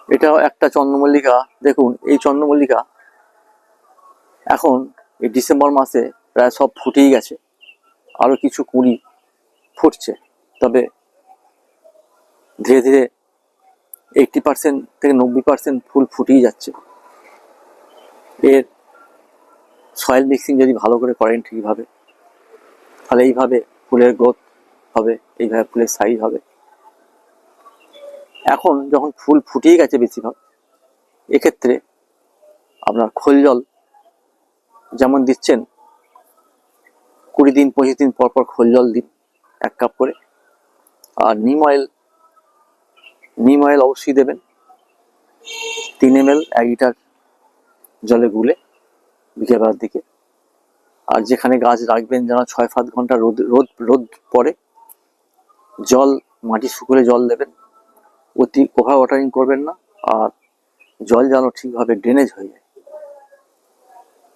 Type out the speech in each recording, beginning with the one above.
এটাও একটা চন্দ্রমল্লিকা। দেখুন এই চন্দ্রমল্লিকা এখন এই ডিসেম্বর মাসে প্রায় সব ফুটেই গেছে, আরো কিছু কুঁড়ি ফুটছে, তবে ধীরে ধীরে 80% থেকে 90% ফুল ফুটেই যাচ্ছে। এর সয়েল মিক্সিং যদি ভালো করে করেন ঠিকভাবে, তাহলে এইভাবে ফুলের গ্রোথ হবে, এইভাবে ফুলের সাইজ হবে। এখন যখন ফুল ফুটিয়ে গেছে বেশিরভাগ, এক্ষেত্রে আপনার খোল জল যেমন দিচ্ছেন 20 দিন 25 দিন পর পর খোল জল দিন 1 কাপ করে। আর নিম অয়েল অবশ্যই দেবেন 3 ml 1 লিটার জলে গুলে বিকেলবেলার দিকে। আর যেখানে গাছ রাখবেন যেন 6-7 ঘন্টা রোদ পড়ে, জল মাটি শুকলে জল দেবেন, অতি ওভার ওয়াটারিং করবেন না। আর জল যেন ঠিকভাবে ড্রেনেজ হয়ে যায়,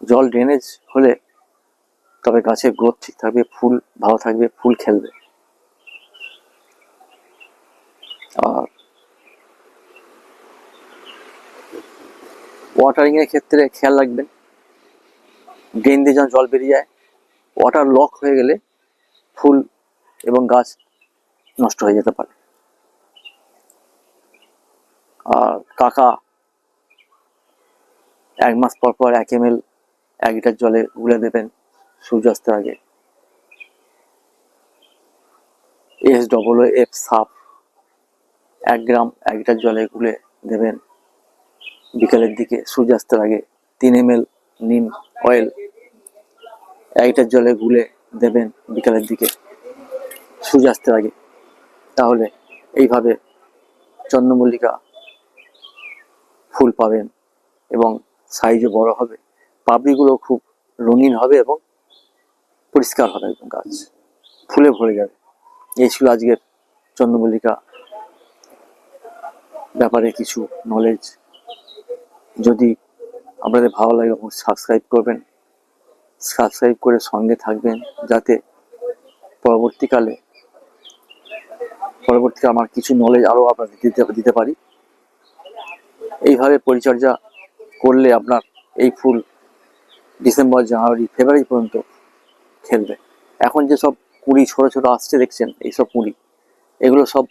জল ড্রেনেজ হলে তবে গাছের গ্রোথ ঠিক থাকবে, ফুল ভালো থাকবে, ফুল খেলবে। আর ওয়াটারিং এর ক্ষেত্রে খেয়াল রাখবেন ড্রেন দিয়ে যেন জল বেরিয়ে যায়। ওয়াটার লক হয়ে গেলে ফুল এবং গাছ নষ্ট হয়ে যেতে পারে। আর কাকা 1 মাস পর পর 1 ml 1 লিটার জলে গুলে দেবেন সূর্যাস্তের আগে। SOOF সাপ 1 গ্রাম 1 লিটার জলে গুলে দেবেন বিকেলের দিকে সূর্যাস্তের আগে। 3 ml নিম অয়েল 1 লিটার জলে গুলে দেবেন বিকেলের দিকে সূর্যাস্তের আগে। তাহলে এইভাবে চন্দ্রমল্লিকা ফুল পাবেন এবং সাইজও বড় হবে, পাপড়িগুলো খুব রঙিন হবে এবং পরিষ্কার হবে, একদম গাছ ফুলে ভরে যাবে। এই ছিল আজকের চন্দ্রমল্লিকা ব্যাপারে কিছু নলেজ। যদি আপনাদের ভালো লাগে সাবস্ক্রাইব করবেন, সাবস্ক্রাইব করে সঙ্গে থাকবেন, যাতে পরবর্তীকালে আমার কিছু নলেজ আরও আপনাদের দিতে পারি। এইভাবে পরিচর্যা করলে আপনার এই ফুল ডিসেম্বর জানুয়ারি ফেব্রুয়ারি পর্যন্ত খেলবে। এখন যে সব কুঁড়ি ছোট ছোট আসছে দেখছেন, এইসব কুঁড়ি এগুলো সব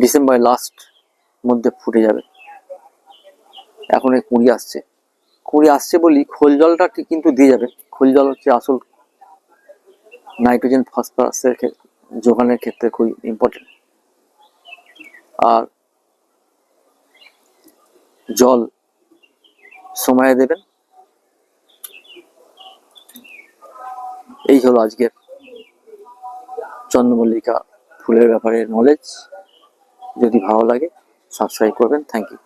ডিসেম্বরের লাস্ট মধ্যে ফুটে যাবে। এখন এই কুঁড়ি আসছে বলি খোল জলটা কিন্তু দিয়ে যাবে। খোল জল হচ্ছে আসল নাইট্রোজেন ফসফরাসের যোগানের ক্ষেত্রে খুব ইম্পর্টেন্ট। আর জল সময়ে দেবেন। এই হলো আজকের চন্দ্রমল্লিকা ফুলের ব্যাপারে নলেজ। যদি ভালো লাগে সাবস্ক্রাইব করবেন। Thank you.